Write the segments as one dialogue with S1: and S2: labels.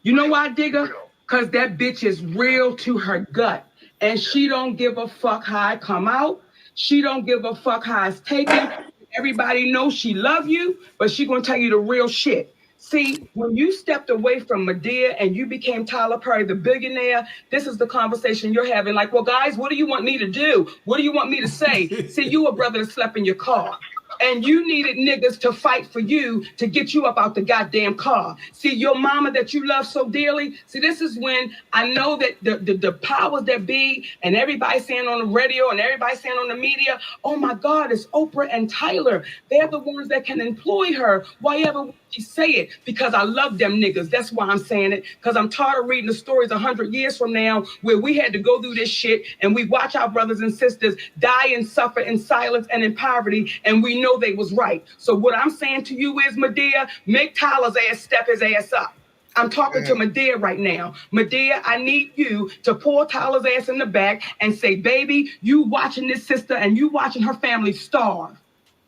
S1: You know why I dig her? Because that bitch is real to her gut. And she don't give a fuck how I come out. She don't give a fuck how it's taken. Everybody knows she love you, but she gonna tell you the real shit. See, when you stepped away from Medea and you became Tyler Perry, the billionaire, this is the conversation you're having. Like, well, guys, what do you want me to do? What do you want me to say? See, you a brother that slept in your car. And you needed niggas to fight for you to get you up out the goddamn car. See, your mama that you love so dearly. See, this is when I know that the powers that be and everybody saying on the radio and everybody saying on the media, oh my God, it's Oprah and Tyler. They're the ones that can employ her. Why ever would she say it? Because I love them niggas. That's why I'm saying it. Because I'm tired of reading the stories 100 years from now where we had to go through this shit and we watch our brothers and sisters die and suffer in silence and in poverty, and we know they was right. So what I'm saying to you is, Medea, make Tyler's ass step his ass up. I'm talking to Medea right now. Medea, I need you to pull Tyler's ass in the back and say, baby, you watching this sister and you watching her family starve.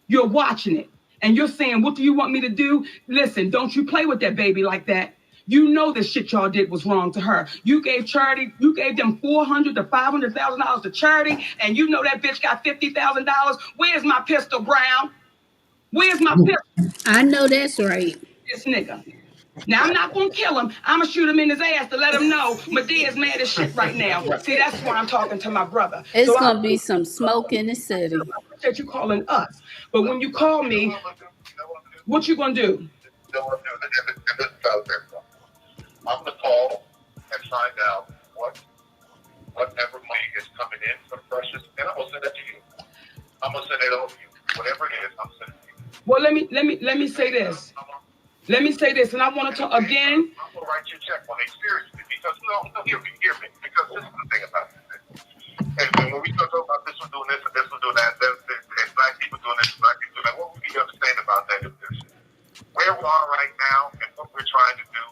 S1: You're watching it. And you're saying, what do you want me to do? Listen, don't you play with that baby like that. You know the shit y'all did was wrong to her. You gave charity, you gave them $400,000 to $500,000 to charity, and you know that bitch got $50,000. Where's my pistol, Brown? Where's my pistol?
S2: I know that's right.
S1: This nigga. Now, I'm not going to kill him. I'm going to shoot him in his ass to let him know Medea's mad as shit right now. See, that's why I'm talking to my brother.
S2: It's
S1: So I
S2: gonna be some smoke in the city.
S1: appreciate you calling us. But when you call me, what you going to do?
S3: I'm going to call and find out whatever money is coming in for Precious, and I'm going to send it to you. I'm going to send it over to you. Whatever it is, I'm sending it to you.
S1: Well, let me say this. Let me say this, and I want to again.
S3: I'm going to write you a check on it seriously because no, hear me, because this is the thing about this. And when we talk about this one doing this and this one doing that, and black people doing this, black people doing that, what we understand about that is this: where we are right now and what we're trying to do,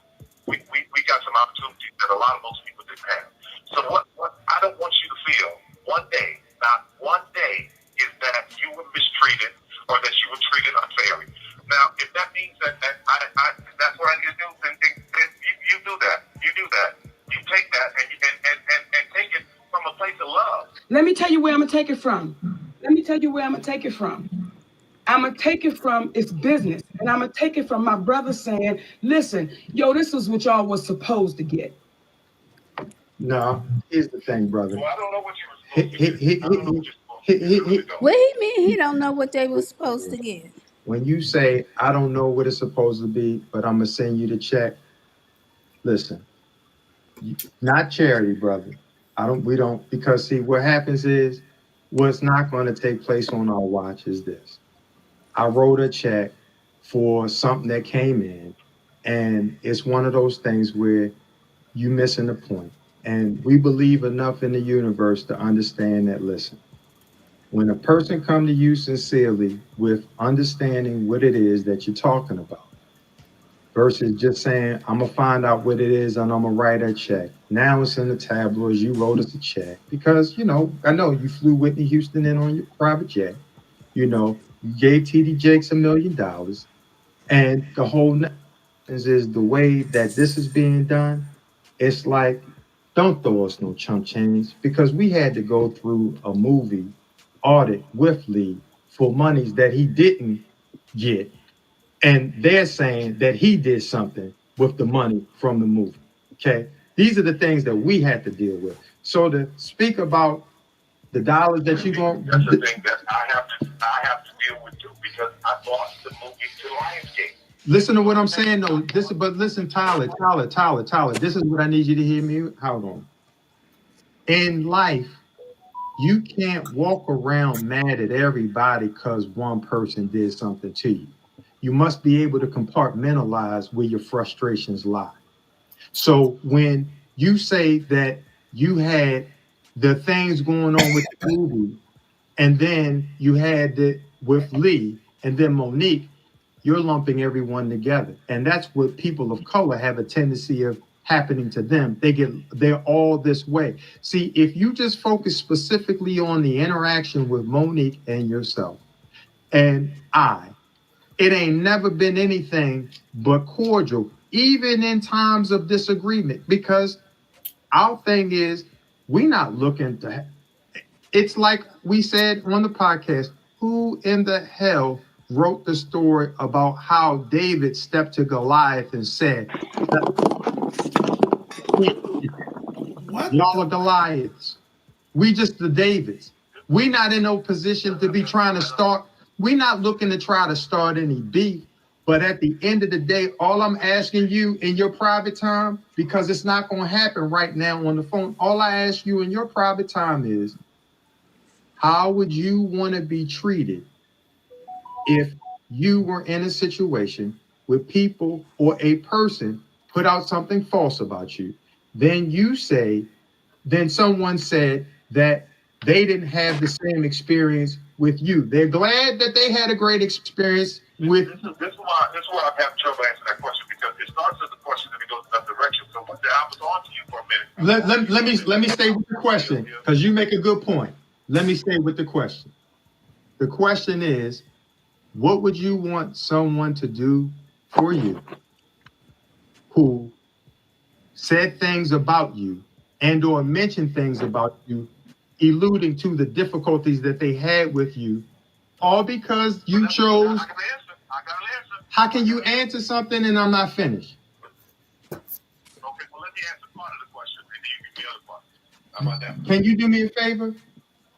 S3: we got some opportunities that a lot of most people didn't have. So what I don't want you to feel one day, not one day, is that you were mistreated or that you were treated unfairly. Now, if that means that I that's what I need to do, then you do that. You do that. You take that and take it from a place of love.
S1: Let me tell you where I'm gonna take it from. Let me tell you where I'm gonna take it from. I'm gonna take it from it's business, and I'm gonna take it from my brother saying, "Listen, yo, this is what y'all was supposed to get."
S4: No, here's the thing, brother.
S3: Well, I don't know what you were supposed to get. I don't know what you're supposed to get. I really don't.
S2: What he mean? He don't know what they was supposed to get.
S4: When you say, I don't know what it's supposed to be, but I'm going to send you the check, listen, not charity, brother. We don't, because see, what happens is, what's not going to take place on our watch is this. I wrote a check for something that came in, and it's one of those things where you missing the point. And we believe enough in the universe to understand that, listen, when a person come to you sincerely with understanding what it is that you're talking about, versus just saying, I'm going to find out what it is and I'm going to write a check. Now it's in the tabloids, you wrote us a check. Because, I know you flew Whitney Houston in on your private jet. You gave TD Jakes $1 million. And the whole is the way that this is being done. It's like, don't throw us no chump change, because we had to go through a movie audit with Lee for monies that he didn't get, and they're saying that he did something with the money from the movie. Okay, these are the things that we had to deal with. So to speak about the dollars that you're going,
S3: that's the thing that I have to deal with too, because I bought the movie to Lionsgate.
S4: Listen to what I'm saying though. But listen, Tyler. This is what I need you to hear me. Hold on. In life, you can't walk around mad at everybody because one person did something to you. You must be able to compartmentalize where your frustrations lie. So when you say that you had the things going on with the movie, and then you had it with Lee, and then Monique, you're lumping everyone together. And that's what people of color have a tendency of happening to them. They're all this way. See, if you just focus specifically on the interaction with Monique and yourself and it ain't never been anything but cordial. even in times of disagreement, because our thing is we're not looking to. It's like we said on the podcast, who in the hell wrote the story about how David stepped to Goliath and said,
S5: What?
S4: y'all are Goliaths. We just the Davids. We not in no position to be trying to start. We not looking to try to start any beef. But at the end of the day, all I'm asking you in your private time, because it's not going to happen right now on the phone, all I ask you in your private time is, how would you want to be treated if you were in a situation where people or a person put out something false about you? Then someone said that they didn't have the same experience with you. They're glad that they had a great experience with.
S3: This is why I'm having trouble answering that question, because it starts as a question and it goes in that direction. So I was on to you for a minute.
S4: Let me stay with the question, because you make a good point. Let me stay with the question. The question is, what would you want someone to do for you who said things about you and or mentioned things about you, alluding to the difficulties that they had with you, all because you chose?
S3: I got an answer.
S4: How can you answer something and I'm not finished?
S3: Okay, well, let me answer part of the question, and then you give me the other part. How about that?
S4: Can you do me a favor?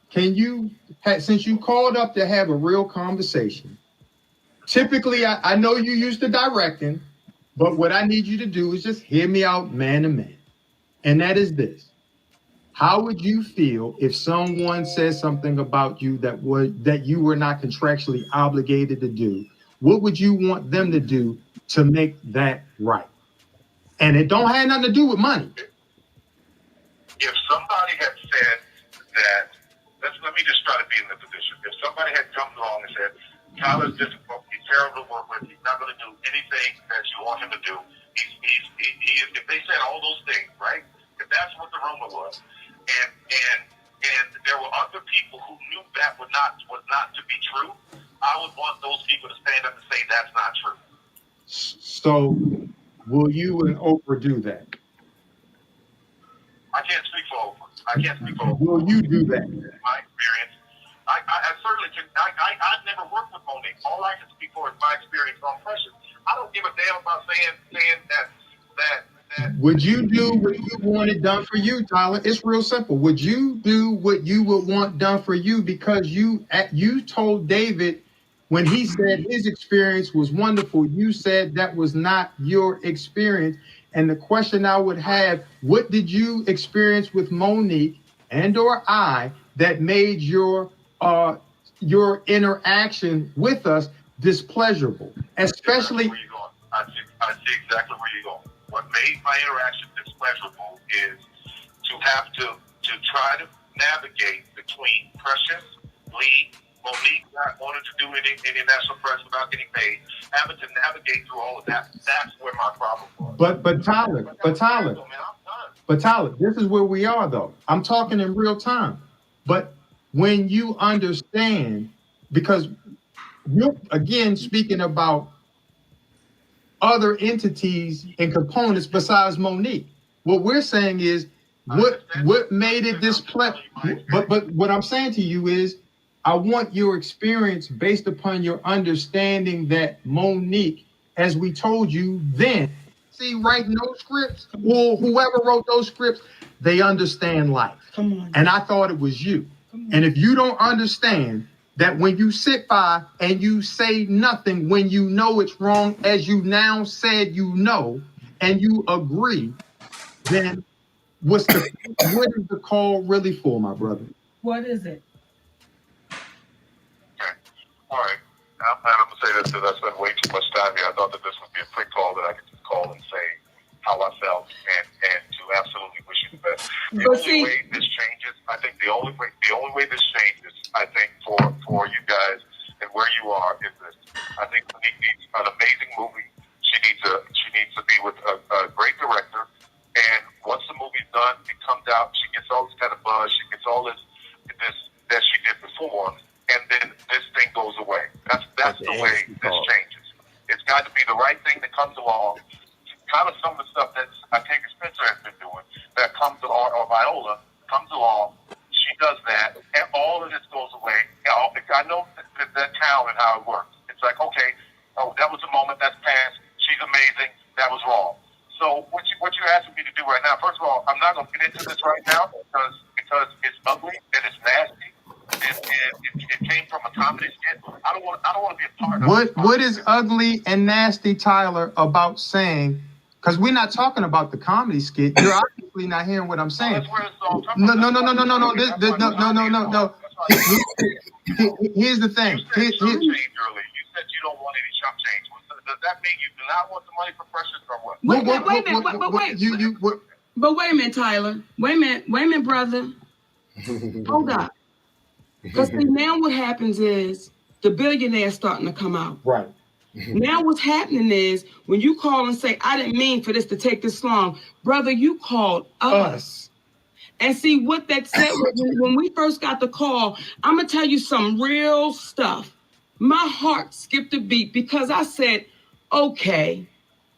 S4: Can you, since you called up to have a real conversation, typically I know you used to directing, but what I need you to do is just hear me out man to man. And that is this. How would you feel if someone says something about you that you were not contractually obligated to do? What would you want them to do to make that right? And it don't have nothing to do with money.
S3: If somebody had said that, let me just try to be in the position. If somebody had come along and said, Tyler's difficult, he's terrible to work with, he's not going to do anything that you want him to do. If they said all those things, right? If that's what the rumor was, and there were other people who knew that was not to be true, I would want those people to stand up and say that's not true.
S4: So, will you and Oprah do that?
S3: I can't speak for Oprah.
S4: Will you do that?
S3: My experience, I certainly can. I've never worked with Monique. All I can speak for is my experience on Precious. I don't give a damn about saying that.
S4: Would you do what you wanted done for you, Tyler? It's real simple. Would you do what you would want done for you? Because you told David when he said his experience was wonderful, you said that was not your experience. And the question I would have, what did you experience with Monique and or I that made your interaction with us displeasurable? Especially,
S3: I see exactly where you're going. What made my interaction displeasurable is to have to try to navigate between Precious, Lee, Monique not wanting to do any national press without getting paid, having to navigate through all of that. That's where my problem was.
S4: But Tyler, this is where we are though. I'm talking in real time. But when you understand, because you're again speaking about other entities and components besides Monique. What we're saying is what made it this but what I'm saying to you is I want your experience based upon your understanding that Monique, as we told you then, see writing those scripts or whoever wrote those scripts, they understand life.
S1: Come on.
S4: And I thought it was you. And if you don't understand that when you sit by and you say nothing when you know it's wrong, as you now said you know, and you agree, then what is the call really for, my brother?
S1: What is it?
S3: Okay. All right. I'm going to say this because I spent way too much time here. I thought that this would be a quick call that I could just call and say how I felt and to absolutely wish you the best. The only way this changes, I think the only way this changes, I think for you guys and where you are is this. I think Monique needs an amazing movie. She needs to be with a great director. And once the movie's done, it comes out. She gets all this kind of buzz. She gets all this that she did before, and then this thing goes away. That's the way this changes. It's got to be the right thing that comes along. Viola comes along, she does that, and all of this goes away. I know that town and how it works. It's like, okay, oh, that was a moment that's passed. She's amazing. That was wrong. So what you're asking me to do right now? First of all, I'm not going to get into this right now because it's ugly and it's nasty. It came from a comedy skit. I don't want to be a part of it.
S4: What is ugly and nasty, Tyler, about saying? Because we're not talking about the comedy skit. You're obviously not hearing what I'm saying.
S3: That's where it's all
S4: No. Here's the thing.
S3: You said chump change earlier. You said you don't want any chump change. Does that mean you do not want the money for Precious or what?
S1: Wait a minute. But wait a minute, Tyler. Wait a minute, brother. Hold up. Because now what happens is the billionaire's starting to come out.
S4: Right.
S1: Now what's happening is when you call and say, I didn't mean for this to take this long, brother, you called us. And see what that said when we first got the call, I'm going to tell you some real stuff. My heart skipped a beat because I said, okay,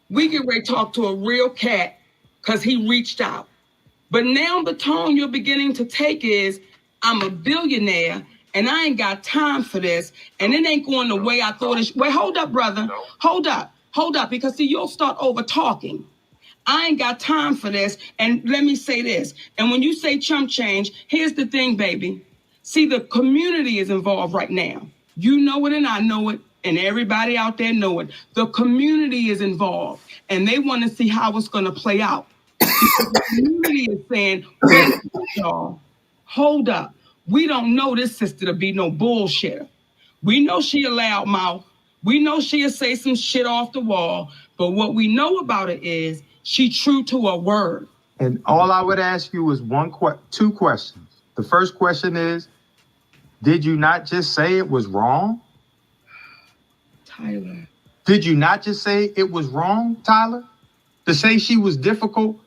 S1: we get ready to talk to a real cat because he reached out. But now the tone you're beginning to take is, I'm a billionaire and I ain't got time for this. And it ain't going the way I thought it should. Wait, hold up, brother. Hold up. Because see, you'll start over talking. I ain't got time for this. And let me say this. And when you say chump change, here's the thing, baby. See, the community is involved right now. You know it and I know it. And everybody out there know it. The community is involved. And they want to see how it's going to play out. The community is saying, wait, y'all, hold up. We don't know this sister to be no bullshitter. We know she a loud mouth. We know she'll say some shit off the wall. But what we know about it is she true to her word.
S4: And all I would ask you is two questions. The first question is, did you not just say it was wrong?
S1: Tyler.
S4: Did you not just say it was wrong, Tyler? To say she was difficult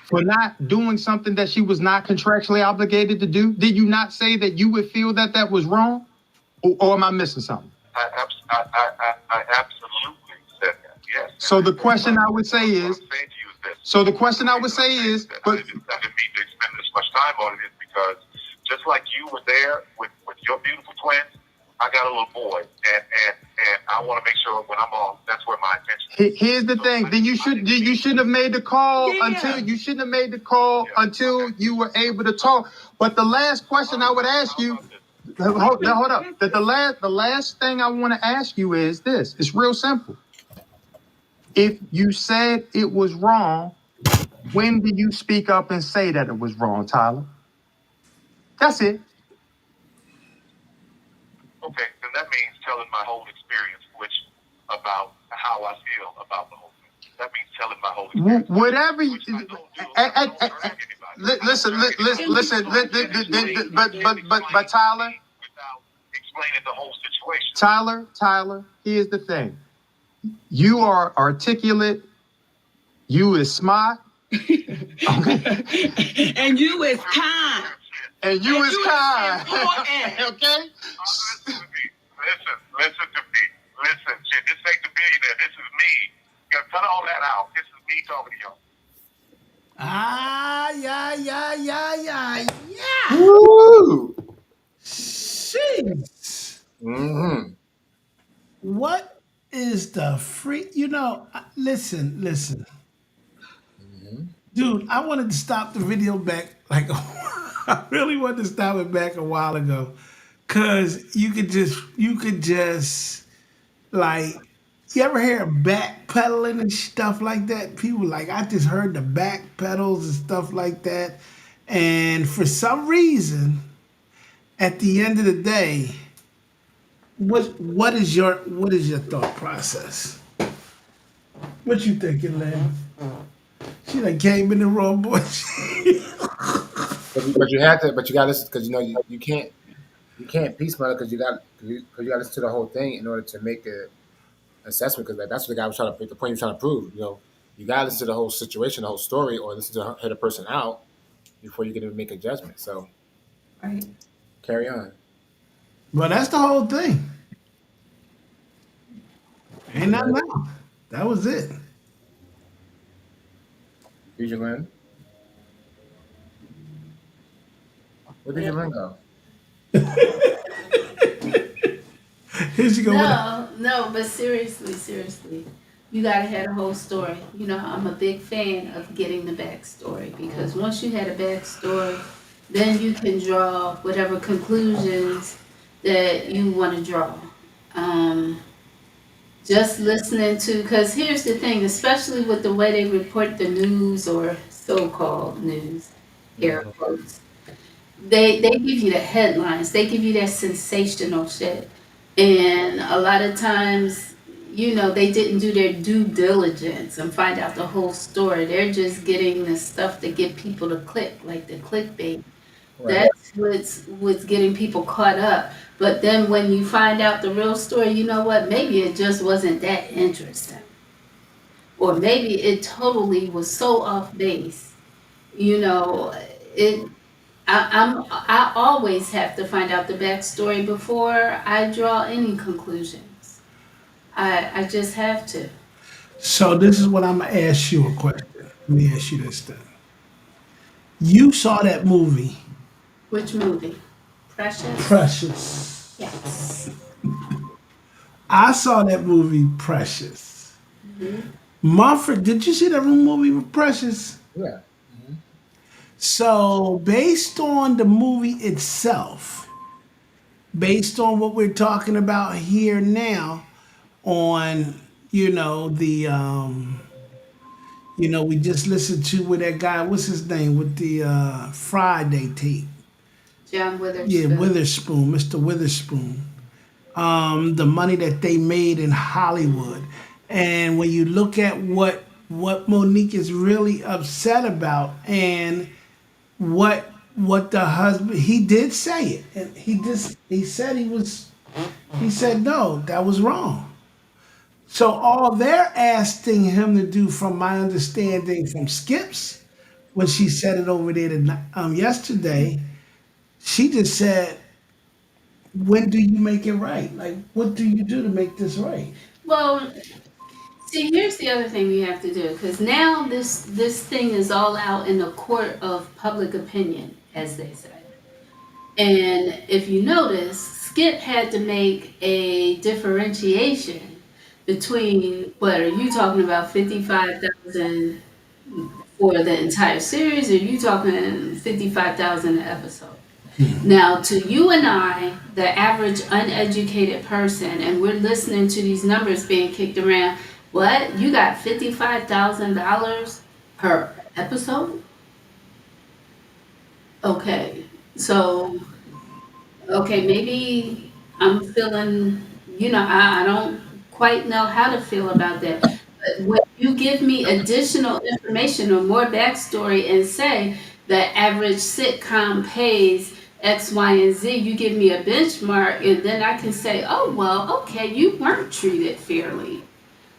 S4: for not doing something that she was not contractually obligated to do? Did you not say that you would feel that was wrong? Or am I missing something?
S3: I absolutely said that, yes.
S4: So the question I would say is,
S3: what I'm saying to you is this.
S4: So the question I would say is,
S3: I didn't mean to spend this much time on it, is because just like you were there with your beautiful twins, I got a little boy, and I want to make sure when I'm on, that's where my attention is.
S4: Here's the thing. Then you shouldn't have made the call until you were able to talk. But the last question I would ask you, hold up. The last thing I want to ask you is this. It's real simple. If you said it was wrong, when did you speak up and say that it was wrong, Tyler? That's it.
S3: Okay, then that means telling my whole experience, about how I feel about the whole thing. That means telling my whole experience.
S4: Whatever you listen, but Tyler,
S3: without explaining the whole situation.
S4: Tyler, here's the thing. You are articulate. You is smart. Okay.
S1: And you is kind.
S4: And you is kind.
S3: Okay? Listen to me. Listen, shit, this ain't the billionaire. This is me. You gotta cut all that out. This is me talking to y'all.
S5: Yeah.
S4: Woo!
S5: Jeez.
S6: Mm-hmm.
S5: What is the free? Listen.
S6: Mm-hmm.
S5: Dude, I wanted to stop the video back. I really wanted to stop it back a while ago. Cause you could just like, you ever hear backpedaling and stuff like that? People like, I just heard the back pedals and stuff like that. And for some reason, at the end of the day, what is your thought process? What you thinking, Len? She done came in the wrong bush.
S6: But you have to. But you got to listen, because you can't piecemeal it, because you got to listen to the whole thing in order to make a assessment, because that's what the guy was trying to, the point he was trying to prove. You got to listen to the whole situation, the whole story, or listen to hear the person out before you can make a judgment. So,
S1: Right.
S6: Carry on.
S5: But that's the whole thing. Ain't nothing else. That was it.
S6: Vigilant. Where did your ring go?
S5: Here she go with it.
S2: No, no, but seriously, seriously, you gotta have a whole story. You know, I'm a big fan of getting the backstory because once you had a backstory, then you can draw whatever conclusions that you want to draw. Um, just listening to, because here's the thing, especially with the way they report the news or so-called news, air
S6: Mhm.
S2: quotes, they give you the headlines, they give you that sensational shit, and a lot of times, you know, they didn't do their due diligence and find out the whole story. They're just getting the stuff to get people to click, like the clickbait.
S6: Right.
S2: That's what's getting people caught up. But then when you find out the real story, you know what, maybe it just wasn't that interesting, or maybe it totally was so off base. You know, it I always have to find out the backstory before I draw any conclusions. I just have to.
S5: So this is what I'm gonna ask you a question. Let me ask you this then. You saw that movie,
S2: Which movie? Precious?
S5: Precious.
S2: Yes.
S5: I saw that movie, Precious.
S2: Hmm.
S5: Mumford, did you see that movie with Precious?
S6: Yeah. Hmm.
S5: So, based on the movie itself, based on what we're talking about here now, on we just listened to with that guy, what's his name, with the Friday tape.
S2: John
S5: Yeah,
S2: Witherspoon.
S5: Witherspoon, Mr. Witherspoon. The money that they made in Hollywood. And when you look at what Monique is really upset about, and what the husband, he did say it, and he said no, that was wrong. So all they're asking him to do, from my understanding from Skips, when she said it over there yesterday, she just said, when do you make it right? Like, what do you do to make this right?
S2: Well, see, here's the other thing you have to do, because now this thing is all out in the court of public opinion, as they say. And if you notice, Skip had to make a differentiation between, what are you talking about, 55,000 for the entire series, or you talking 55,000 an episode? Now, to you and I, the average uneducated person, and we're listening to these numbers being kicked around, what? You got $55,000 per episode? Okay. So, okay, maybe I'm feeling, I don't quite know how to feel about that. But when you give me additional information or more backstory and say the average sitcom pays X, Y, and Z, you give me a benchmark, and then I can say, oh, well, okay, you weren't treated fairly.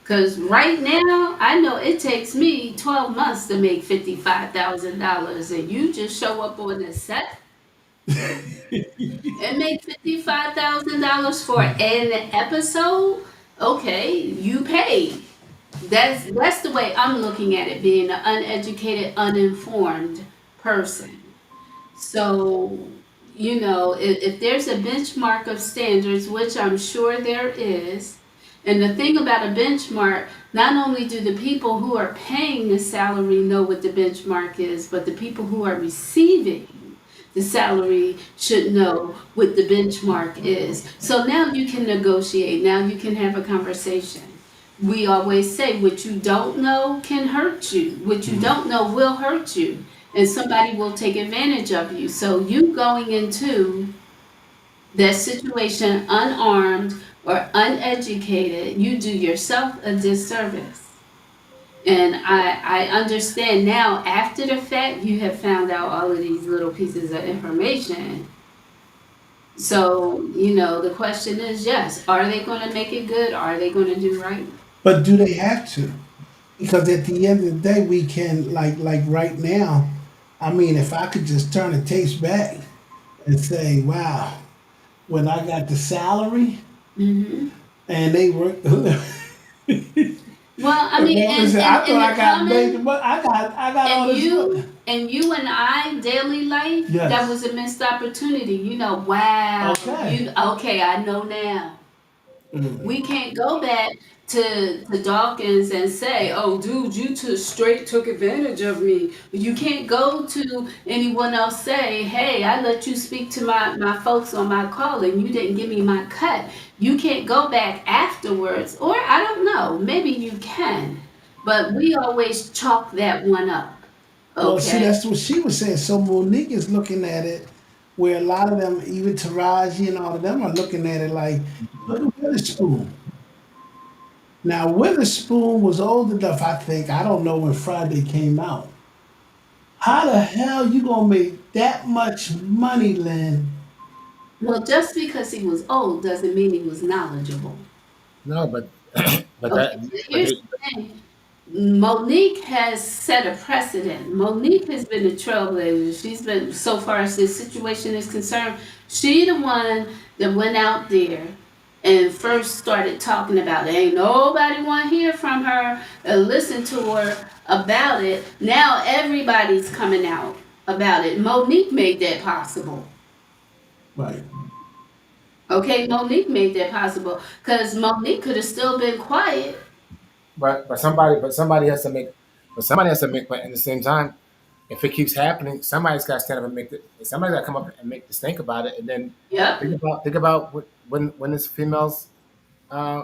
S2: Because right now, I know it takes me 12 months to make $55,000, and you just show up on the set and make $55,000 for an episode. Okay, you paid. That's the way I'm looking at it, being an uneducated, uninformed person. So, if there's a benchmark of standards, which I'm sure there is, and the thing about a benchmark, not only do the people who are paying the salary know what the benchmark is, but the people who are receiving the salary should know what the benchmark is. So now you can negotiate, now you can have a conversation. We always say what you don't know can hurt you. What you don't know will hurt you. And somebody will take advantage of you. So you going into that situation unarmed or uneducated, you do yourself a disservice. And I understand now, after the fact, you have found out all of these little pieces of information. So, the question is, yes, are they going to make it good? Are they going to do right?
S5: But do they have to? Because at the end of the day, we can, like right now. I mean, if I could just turn the tapes back and say, "Wow, when I got the salary
S2: Hmm.
S5: and they were,"
S2: Well, I mean,
S5: Well, listen, I
S2: in
S5: thought
S2: the
S5: I got major,
S2: common,
S5: but I got all
S2: and
S5: this money.
S2: you and I daily life, that
S5: Yes.
S2: was a missed opportunity. Wow,
S5: Okay.
S2: okay, I know now.
S5: Mm.
S2: We can't go back to Dawkins and say, "Oh, dude, you straight took advantage of me." You can't go to anyone else say, "Hey, I let you speak to my folks on my call and you didn't give me my cut." You can't go back afterwards, or I don't know, maybe you can, but we always chalk that one up.
S5: Well, see,
S2: Okay.
S5: that's what she was saying. So Monique is looking at it where a lot of them, even Taraji and all of them, are looking at it like, look at Witherspoon. Now, Witherspoon was old enough, I think. I don't know when Friday came out. How the hell you gonna make that much money, Lynn?
S2: Well, just because he was old doesn't mean he was knowledgeable.
S6: No, but but
S2: Okay,
S6: that
S2: so
S6: but
S2: here's
S6: they,
S2: the thing. Monique has set a precedent. Monique has been a trailblazer. She's been, so far as this situation is concerned, she the one that went out there and first started talking about it. Ain't nobody want to hear from her and listen to her about it. Now everybody's coming out about it. Monique made that possible.
S5: Right.
S2: Okay, Monique made that possible because Monique could have still been quiet.
S6: but somebody has to make. But at the same time, if it keeps happening, somebody's got to stand up and make it. Somebody's got to come up and make this think about it, and then
S2: Yep.
S6: think about when this females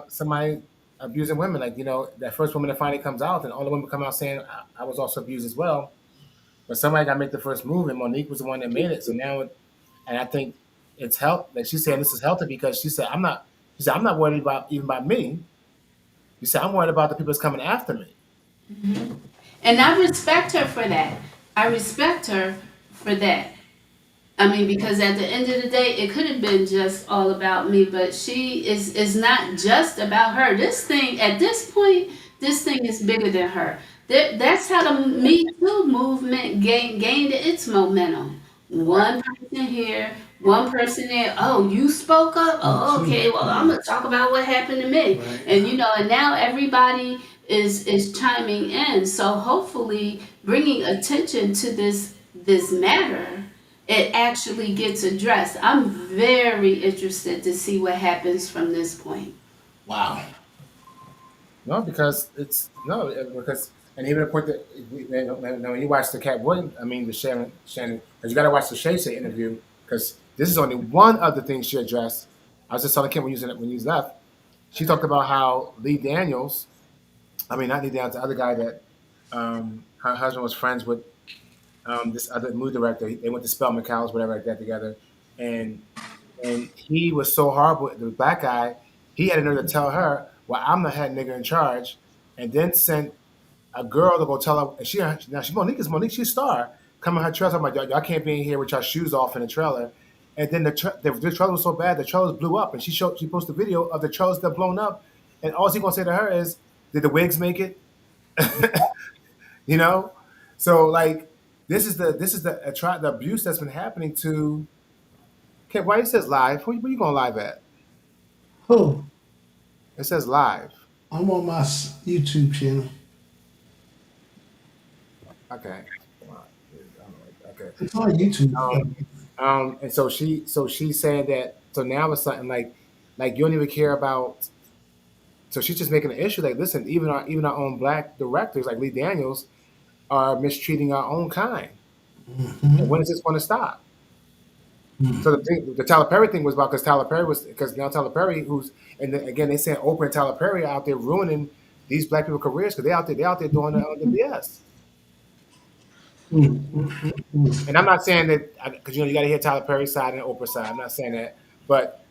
S6: somebody abusing women. Like that first woman that finally comes out, and all the women come out saying I was also abused as well. But somebody got to make the first move, and Monique was the one that made it. So now, and I think it's help. Like she's saying, this is healthy because she said, "I'm not." She said, "I'm not worried about even about me." She said, "I'm worried about the people that's coming after me."
S2: And I respect her for that. I respect her for that. I mean, because at the end of the day, it could have been just all about me, but she is not just about her. This thing, at this point, this thing is bigger than her. That's how the Me Too movement gained its momentum.
S6: Right.
S2: One person here, one person there. Oh, you spoke up.
S5: Me
S2: Oh,
S5: too.
S2: okay. Well, I'm gonna talk about what happened to me.
S5: Right.
S2: And and now everybody is chiming in. So hopefully, bringing attention to this matter, it actually gets addressed. I'm very interested to see what happens from this point.
S5: Wow.
S6: No, because it's no, because and even the point that when you watch the Cat Williams, I mean the Shannon, because you got to watch the Shay Shay interview because this is only one of the things she addressed. I was just telling Kim when you left, she talked about how Lee Daniels, I mean not Lee Daniels, the other guy that her husband was friends with this other movie director. They went to Spelman College, whatever like that together, and and he was so horrible. The black guy, he had a nerve to tell her, "Well, I'm the head nigga in charge," and then sent a girl to go tell her. And she Monique, she's a star. Come on her trailer, I'm like, y'all can't be in here with your shoes off in the trailer. And then the trailer was so bad, the trailers blew up, and she posted a video of the trailers that blown up, and all she gonna say to her is, "Did the wigs make it?" you know. So like, the abuse that's been happening to. Okay, why it says live? Where you going live at?
S5: Who?
S6: It says live.
S5: I'm on my YouTube channel.
S6: Okay. Come on. I don't know. Okay.
S5: It's on YouTube.
S6: And so she's saying that. So now it's something like you don't even care about. So she's just making an issue. Like, listen, even our own black directors like Lee Daniels are mistreating our own kind. And when is this going to stop? So the Tyler Perry thing was about because now Tyler Perry, who's and then, again they saying Oprah and Tyler Perry are out there ruining these black people careers because they out there doing the BS. And I'm not saying that because you got to hear Tyler Perry's side and Oprah's side. I'm not saying that, but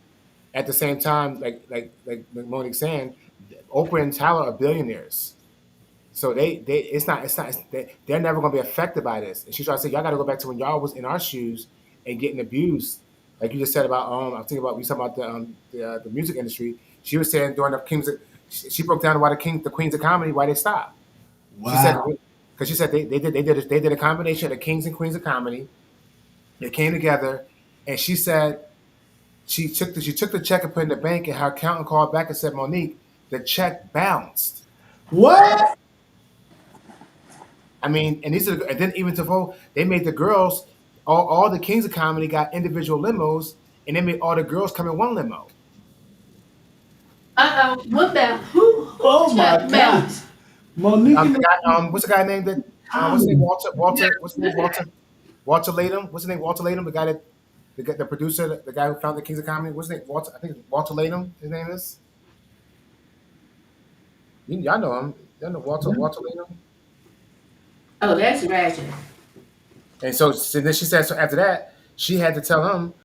S6: at the same time, like Monique's saying, Oprah and Tyler are billionaires. So they it's not they're never going to be affected by this. And she's trying to say y'all got to go back to when y'all was in our shoes and getting abused, like you just said about I was thinking about we talking about the music industry. She was saying during the Kings, she broke down why the Queens of Comedy why they stopped. She said
S5: Wow.
S6: because she said they did a combination of the Kings and Queens of Comedy. They came together, and she said she took the check and put it in the bank, and her accountant called back and said Monique, the check bounced.
S5: What?
S6: I mean, and these are, and then even to vote, they made the girls, all the kings of comedy got individual limos, and they made all the girls come in one limo.
S2: What bounce? Who
S5: Oh
S2: check
S5: my God.
S2: bounce?
S5: Monique and
S6: The guy, what's the guy named that? What's his name?
S5: Tommy.
S6: What's his name? Walter Latham. What's his name? Walter Latham. The guy that, the producer, the guy who found the Kings of Comedy. What's his name? Walter. I think it's Walter Latham. His name is. Y'all know him. Y'all know Walter Latham.
S2: Oh, that's ratchet.
S6: And so then she said, so after that, she had to tell him,